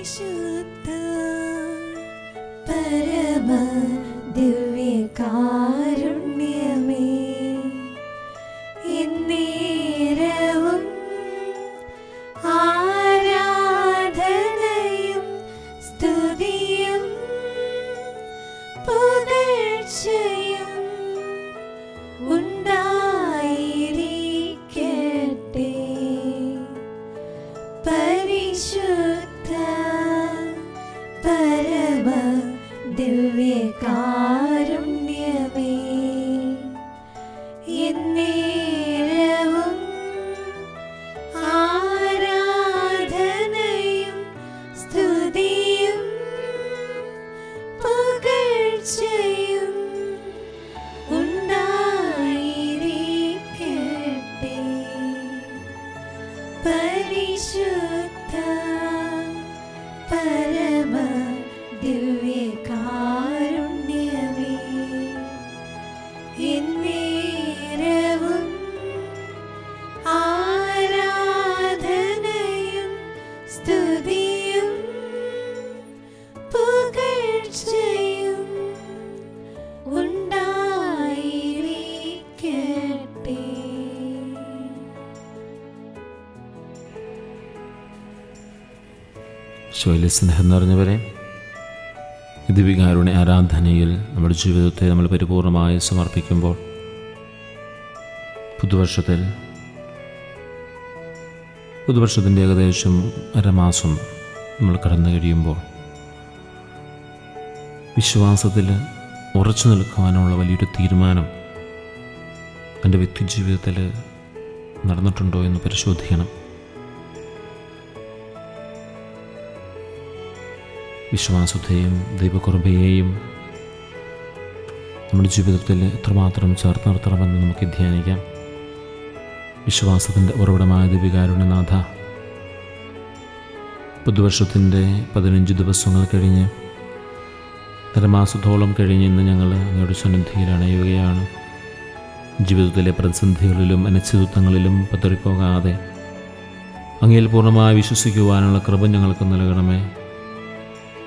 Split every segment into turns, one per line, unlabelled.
പരിശുദ്ധ പരമ ദിവ്യകാരുണ്യമേ, എന്നേരവും ആരാധനയും സ്തുതിയും പുകഴ്ചയും ഉണ്ടായിരിക്കട്ടെ. പരിശുദ്ധ പരമ ദിവ്യകാരുണ്യമേ, എന്നേരവും ആരാധനയും സ്തുതിയും പുകഴ്ചയും ഉണ്ടായിരിക്കട്ടെ. പരിശുദ്ധ പരമ ദിവ്യകാരുണ്യമേ, എന്നേരവും ആരാധനയും സ്തുതിയും പുകഴ്ചയും ഉണ്ടായിരിക്കട്ടെ.
ഈശോയിലെ സ്നേഹം നിറഞ്ഞവരെ, ദിവ്യകാരുണ്യ ആരാധനയിൽ നമ്മുടെ ജീവിതത്തെ നമ്മൾ പരിപൂർണമായി സമർപ്പിക്കുമ്പോൾ പുതുവർഷത്തിൻ്റെ ഏകദേശം അരമാസം നമ്മൾ കടന്നു കഴിയുമ്പോൾ വിശ്വാസത്തിൽ ഉറച്ചു നിൽക്കുവാനുള്ള വലിയൊരു തീരുമാനം എൻ്റെ വ്യക്തിജീവിതത്തിൽ നടന്നിട്ടുണ്ടോ എന്ന് പരിശോധിക്കണം. വിശ്വാസത്തെയും ദൈവകൃപയെയും നമ്മുടെ ജീവിതത്തിൽ എത്രമാത്രം ചേർത്ത് നിർത്തണമെന്ന് നമുക്ക് ധ്യാനിക്കാം. വിശ്വാസത്തിൻ്റെ ഉറവിടമായ ദിവ്യകാരുണ്യനാഥ, പുതുവർഷത്തിൻ്റെ 15 ദിവസങ്ങൾ കഴിഞ്ഞ് അരമാസത്തോളം കഴിഞ്ഞ് ഇന്ന് ഞങ്ങൾ അങ്ങയുടെ സന്നിധിയിൽ അണയുകയാണ്. ജീവിതത്തിലെ പ്രതിസന്ധികളിലും അനിശ്ചിതത്വങ്ങളിലും പതറിപ്പോകാതെ അങ്ങയിൽ പൂർണ്ണമായി വിശ്വസിക്കുവാനുള്ള കൃപ ഞങ്ങൾക്ക് നൽകണമേ.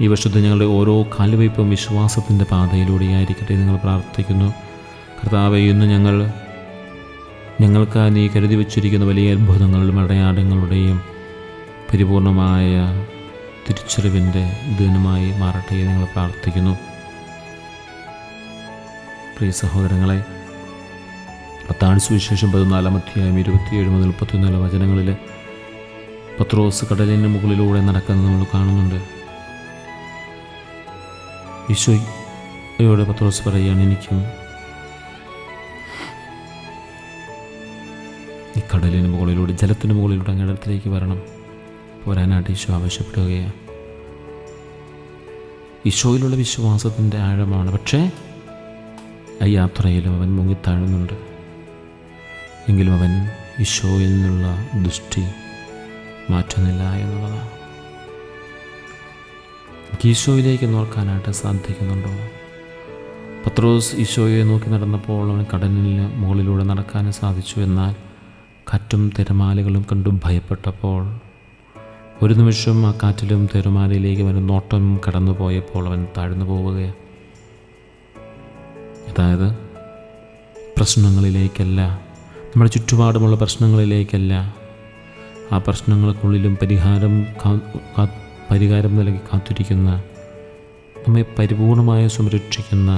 ഈ വർഷത്തെ ഞങ്ങളുടെ ഓരോ കാലുവയ്പും വിശ്വാസത്തിൻ്റെ പാതയിലൂടെയായിരിക്കട്ടെ നിങ്ങൾ പ്രാർത്ഥിക്കുന്നു. കർത്താവേ, ഇന്ന് ഞങ്ങൾക്ക് നീ കരുതി വച്ചിരിക്കുന്ന വലിയ അത്ഭുതങ്ങളുടെയും അടയാളങ്ങളുടെയും പരിപൂർണമായ തിരിച്ചറിവിൻ്റെ ദിനമായി മാറട്ടെ നിങ്ങൾ പ്രാർത്ഥിക്കുന്നു. പ്രിയ സഹോദരങ്ങളെ, മത്തായി സുവിശേഷം 14 അധ്യായം 27 മുതൽ 34 വചനങ്ങളിൽ പത്രോസ് കടലിന് മുകളിലൂടെ നടക്കുന്നത് നമ്മൾ കാണുന്നുണ്ട്. ഈശോയോട് പത്രോസ് പറയുകയാണ്, എനിക്കും ഈ കടലിന് മുകളിലൂടെ, ജലത്തിന് മുകളിലൂടെ അങ്ങയുടെ അടുത്തേക്ക് വരാനായിട്ട് ഈശോ ആവശ്യപ്പെടുകയാണ്. ഈശോയിലുള്ള വിശ്വാസത്തിൻ്റെ ആഴമാണ്. പക്ഷേ ആ യാത്രയിലും അവൻ മുങ്ങിത്താഴുന്നുണ്ട്. എങ്കിലും അവൻ ഈശോയിൽ നിന്നുള്ള ദൃഷ്ടി മാറ്റുന്നില്ല എന്നുള്ളതാണ്. ഈശോയിലേക്ക് നോക്കാനായിട്ട് സാധിക്കുന്നുണ്ടോ? പത്രോസ് ഈശോയെ നോക്കി നടന്നപ്പോൾ അവൻ കടലിന് മുകളിലൂടെ നടക്കാൻ സാധിച്ചു. എന്നാൽ കാറ്റും തിരമാലകളും കണ്ടു ഭയപ്പെട്ടപ്പോൾ ഒരു നിമിഷം ആ കാറ്റിലും തിരമാലയിലേക്ക് അവൻ നോട്ടം കടന്നു പോയപ്പോൾ അവൻ താഴ്ന്നു പോവുകയാണ്. അതായത് പ്രശ്നങ്ങളിലേക്കല്ല, നമ്മുടെ ചുറ്റുപാടുമുള്ള പ്രശ്നങ്ങളിലേക്കല്ല, ആ പ്രശ്നങ്ങൾക്കുള്ളിലും പരിഹാരം നൽകി കാത്തിരിക്കുന്ന, നമ്മെ പരിപൂർണമായി സംരക്ഷിക്കുന്ന,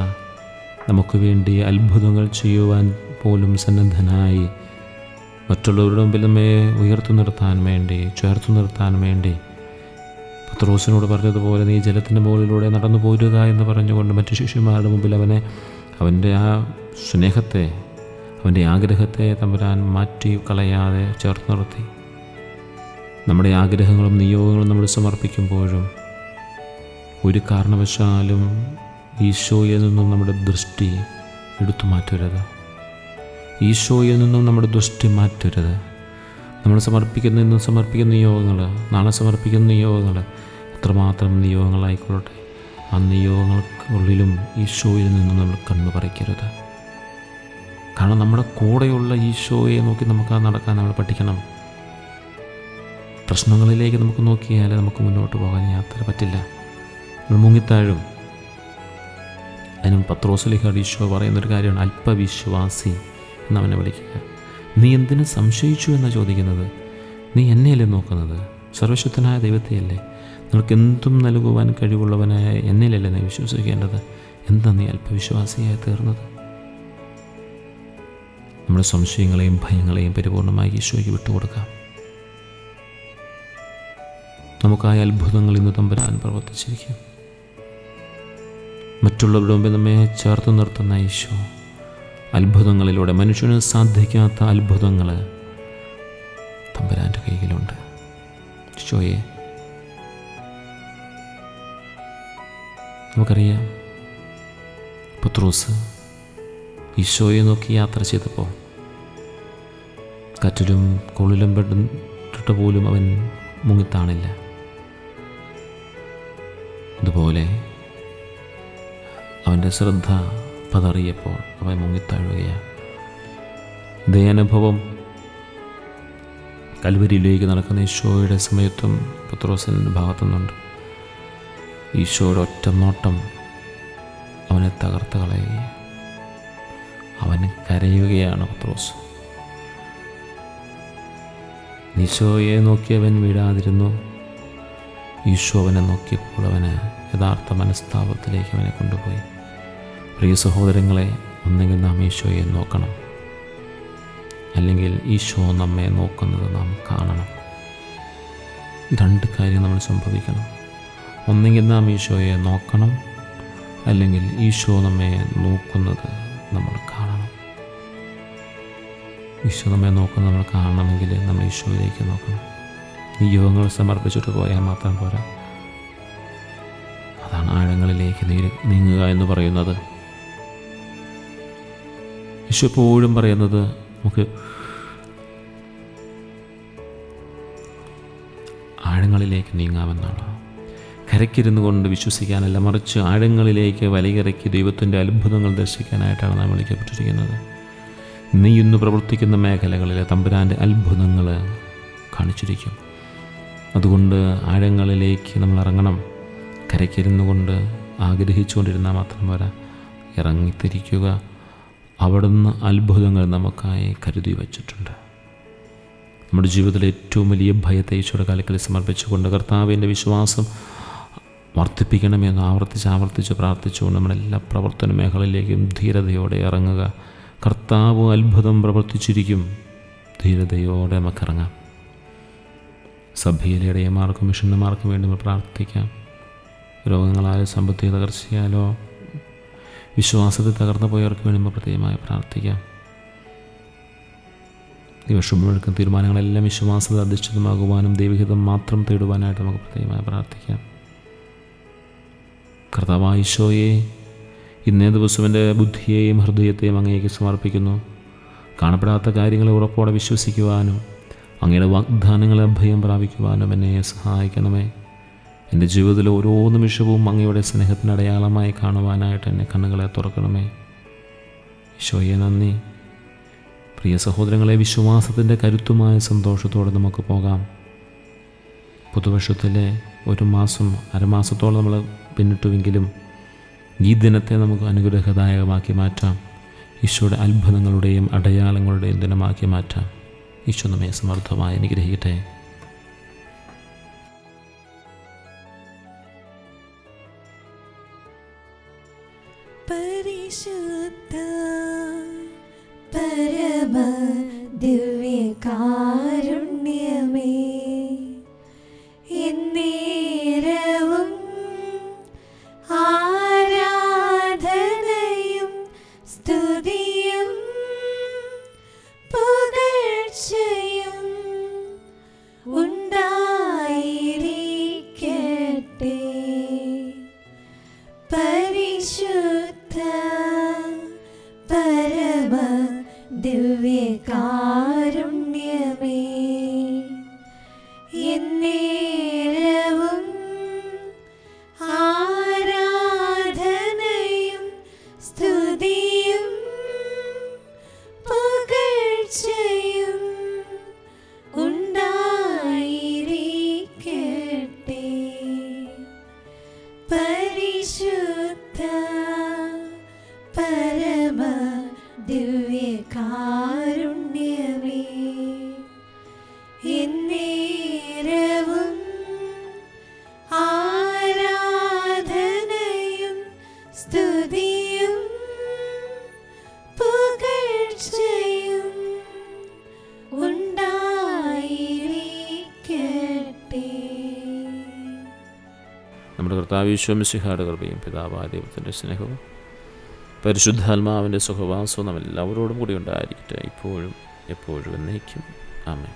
നമുക്ക് വേണ്ടി അത്ഭുതങ്ങൾ ചെയ്യുവാൻ പോലും സന്നദ്ധനായി മറ്റുള്ളവരുടെ മുമ്പിൽ നമ്മെ ഉയർത്തു നിർത്താൻ വേണ്ടി, ചേർത്തു നിർത്താൻ വേണ്ടി പത്രോസിനോട് പറഞ്ഞതുപോലെ നീ ജലത്തിൻ്റെ മുകളിലൂടെ നടന്നു പോരുക എന്ന് പറഞ്ഞുകൊണ്ട് മറ്റു ശിഷ്യന്മാരുടെ മുമ്പിൽ അവൻ്റെ ആ സ്നേഹത്തെ, അവൻ്റെ ആഗ്രഹത്തെ തമ്പുരാൻ മാറ്റി കളയാതെ ചേർത്ത് നിർത്തി. നമ്മുടെ ആഗ്രഹങ്ങളും നിയോഗങ്ങളും നമ്മൾ സമർപ്പിക്കുമ്പോഴും ഒരു കാരണവശാലും ഈശോയിൽ നിന്നും നമ്മുടെ ദൃഷ്ടി എടുത്തു മാറ്റരുത്. ഈശോയിൽ നിന്നും നമ്മുടെ ദൃഷ്ടി മാറ്റരുത്. നമ്മൾ ഇന്നും സമർപ്പിക്കുന്ന നിയോഗങ്ങൾ, നാളെ സമർപ്പിക്കുന്ന നിയോഗങ്ങൾ എത്രമാത്രം നിയോഗങ്ങളായിക്കൊള്ളട്ടെ, ആ നിയോഗങ്ങൾക്കുള്ളിലും ഈശോയിൽ നിന്നും നമ്മൾ കണ്ണു പറിക്കരുത്. കാരണം നമ്മുടെ കൂടെയുള്ള ഈശോയെ നോക്കി നമുക്ക് നടക്കാൻ നമ്മൾ പഠിക്കണം. പ്രശ്നങ്ങളിലേക്ക് നമുക്ക് നോക്കിയാൽ നമുക്ക് മുന്നോട്ട് പോകാൻ യാത്ര പറ്റില്ല. നമ്മൾ മുങ്ങിത്താഴും. അതിനും പത്രോസിലേക്ക് ഈശോ പറയുന്നൊരു കാര്യമാണ്, അല്പവിശ്വാസി എന്നവനെ വിളിക്കുക. നീ എന്തിനു സംശയിച്ചു എന്നാണ് ചോദിക്കുന്നത്. നീ എന്നെയല്ലേ നോക്കുന്നത്? സർവശക്തനായ ദൈവത്തെയല്ലേ? നിനക്ക് എന്തും നൽകുവാൻ കഴിവുള്ളവനായ എന്നിലല്ലേ നീ വിശ്വസിക്കേണ്ടത്? എന്താ നീ അല്പവിശ്വാസിയായി തീർന്നത്? നമ്മുടെ സംശയങ്ങളെയും ഭയങ്ങളെയും പരിപൂർണമായി ഈശോയ്ക്ക് വിട്ടുകൊടുക്കാം. നമുക്കായ അത്ഭുതങ്ങൾ ഇന്ന് തമ്പുരാൻ പ്രവർത്തിച്ചിരിക്കും. മറ്റുള്ളവരുടെ മുമ്പിൽ നമ്മെ ചേർത്ത് നിർത്തുന്ന ഈശോ അത്ഭുതങ്ങളിലൂടെ, മനുഷ്യന് സാധിക്കാത്ത അത്ഭുതങ്ങൾ തമ്പുരാൻ്റെ കയ്യിലുണ്ട്. ഈശോയെ നമുക്കറിയാം, പത്രോസ് ഈശോയെ നോക്കി യാത്ര ചെയ്തപ്പോൾ കാറ്റിലും കോളിലും പെട്ടിട്ട് പോലും അവൻ മുങ്ങിത്താണില്ല. അതുപോലെ അവൻ്റെ ശ്രദ്ധ പതറിയപ്പോൾ അവൻ മുങ്ങിത്താഴുകയാണ്. ഇതേ അനുഭവം കൽവരിയിലേക്ക് നടക്കുന്ന ഈശോയുടെ സമയത്തും പത്രോസിൻ്റെ ഭാഗത്തുനിന്നുണ്ട്. ഈശോയുടെ ഒറ്റ നോട്ടം അവനെ തകർത്ത് കളയുകയാണ്. അവന് കരയുകയാണ് പത്രോസ്. ഈശോയെ നോക്കി അവൻ വീഴാതിരുന്നു. ഈശോ അവനെ നോക്കിയപ്പോൾ അവന് യഥാർത്ഥ മനസ്താപത്തിലേക്ക് അവനെ കൊണ്ടുപോയി. പ്രിയ സഹോദരങ്ങളെ, ഒന്നെങ്കിൽ നാം ഈശോയെ നോക്കണം, അല്ലെങ്കിൽ ഈശോ നമ്മെ നോക്കുന്നത് നാം കാണണം. രണ്ട് കാര്യം നമ്മൾ സംഭവിക്കണം. ഒന്നെങ്കിൽ നാം ഈശോയെ നോക്കണം, അല്ലെങ്കിൽ ഈശോ നമ്മെ നോക്കുന്നത് നമ്മൾ കാണണം. ഈശോ നമ്മെ നോക്കുന്നത് നമ്മൾ കാണണമെങ്കിൽ നമ്മൾ ഈശോയിലേക്ക് നോക്കണം. നിയോഗങ്ങൾ സമർപ്പിച്ചിട്ട് പോയാൽ മാത്രം പോരാ. അതാണ് ആഴങ്ങളിലേക്ക് നീങ്ങുക എന്ന് പറയുന്നത്. ഈശോ എപ്പോഴും പറയുന്നത് നമുക്ക് ആഴങ്ങളിലേക്ക് നീങ്ങാമെന്നാണ്. കരയ്ക്കിരുന്നു കൊണ്ട് വിശ്വസിക്കാനല്ല, മറിച്ച് ആഴങ്ങളിലേക്ക് വലിയിറക്കി ദൈവത്തിൻ്റെ അത്ഭുതങ്ങൾ ദർശിക്കാനായിട്ടാണ് നാം വിളിക്കപ്പെട്ടിരിക്കുന്നത്. നീ ഇന്ന് പ്രവർത്തിക്കുന്ന മേഖലകളിലെ തമ്പുരാൻ്റെ അത്ഭുതങ്ങൾ കാണിച്ചിരിക്കും. അതുകൊണ്ട് ആഴങ്ങളിലേക്ക് നമ്മൾ ഇറങ്ങണം. കരയ്ക്കിരുന്നു കൊണ്ട് ആഗ്രഹിച്ചുകൊണ്ടിരുന്നാൽ മാത്രം പോരാ, ഇറങ്ങിത്തിരിക്കുക. അവിടുന്ന് അത്ഭുതങ്ങൾ നമുക്കായി കരുതി വച്ചിട്ടുണ്ട്. നമ്മുടെ ജീവിതത്തിലെ ഏറ്റവും വലിയ ഭയത്തെ ഈശോയുടെ കാലങ്ങളിൽ സമർപ്പിച്ചുകൊണ്ട് കർത്താവിൻ്റെ വിശ്വാസം വർദ്ധിപ്പിക്കണമെന്ന് ആവർത്തിച്ച് പ്രാർത്ഥിച്ചുകൊണ്ട് നമ്മുടെ എല്ലാ പ്രവർത്തന മേഖലയിലേക്കും ധീരതയോടെ ഇറങ്ങുക. കർത്താവ് അത്ഭുതം പ്രവർത്തിച്ചിരിക്കും. ധീരതയോടെ നമുക്കിറങ്ങാം. സഭയിലെ ഇടയന്മാർക്കും മിഷണന്മാർക്കും വേണ്ടി നമ്മൾ പ്രാർത്ഥിക്കാം. രോഗങ്ങളാലോ സാമ്പത്തിക തകർച്ചയാലോ വിശ്വാസത്തിൽ തകർന്നു പോയവർക്ക് വേണ്ടി നമ്മൾ പ്രത്യേകമായി പ്രാർത്ഥിക്കാം. ഈ വിഷമമെടുക്കുന്ന തീരുമാനങ്ങളെല്ലാം വിശ്വാസത്തിൽ അധിഷ്ഠിതമാകുവാനും ദൈവഹിതം മാത്രം തേടുവാനായിട്ട് നമുക്ക് പ്രത്യേകമായി പ്രാർത്ഥിക്കാം. കർത്താവായ ഈശോയെ, ഇന്നേ ദിവസം എൻ്റെ ബുദ്ധിയെയും ഹൃദയത്തെയും അങ്ങേക്ക് സമർപ്പിക്കുന്നു. കാണപ്പെടാത്ത കാര്യങ്ങളെ ഉറപ്പോടെ വിശ്വസിക്കുവാനും അങ്ങയുടെ വാഗ്ദാനങ്ങളെ അഭയം പ്രാപിക്കുവാനും എന്നെ സഹായിക്കണമേ. എൻ്റെ ജീവിതത്തിലെ ഓരോ നിമിഷവും അങ്ങയുടെ സ്നേഹത്തിന് അടയാളമായി കാണുവാനായിട്ട് എന്നെ കണ്ണുകളെ തുറക്കണമേ. ഈശോയെ നന്ദി. പ്രിയ സഹോദരങ്ങളെ, വിശ്വാസത്തിൻ്റെ കരുത്തുമായ സന്തോഷത്തോടെ നമുക്ക് പോകാം. പുതുവർഷത്തിലെ ഒരു മാസം അരമാസത്തോളം നമ്മൾ പിന്നിട്ടുവെങ്കിലും ഈ ദിനത്തെ നമുക്ക് അനുഗ്രഹദായകമാക്കി മാറ്റാം. ഈശോയുടെ അത്ഭുതങ്ങളുടെയും അടയാളങ്ങളുടെയും ദിനമാക്കി മാറ്റാം. ഈശോ നമ്മെ സമർത്ഥമായി അനുഗ്രഹിക്കട്ടെ.
പരിശുദ്ധ പരമ ദിവ്യകാരുണ്യമേ, എന്നേരവും ആരാധനയും സ്തുതിയും പുകഴ്ചയും ഉണ്ടായിരിക്കട്ടെ. പരിശുദ്ധ പരമ ദിവ്യകാരുണ്യമേ, പരിശുദ്ധ പരമ ദിവ്യകാരുണ്യമേ, എന്നേരവും ആരാധനയും സ്തുതിയും പുകഴ്ചയും ഉണ്ടായിരിക്കട്ടെ.
നമ്മുടെ കർത്താവ് ഈശോ മിശിഹായുടെ കൃപയും പിതാവായ ദൈവത്തിൻ്റെ സ്നേഹവും പരിശുദ്ധാത്മാവിൻ്റെ സുഖവാസവും നാം എല്ലാവരോടും കൂടി ഉണ്ടായിരിക്കട്ടെ, ഇപ്പോഴും എപ്പോഴും എന്നേക്കും. ആമേൻ.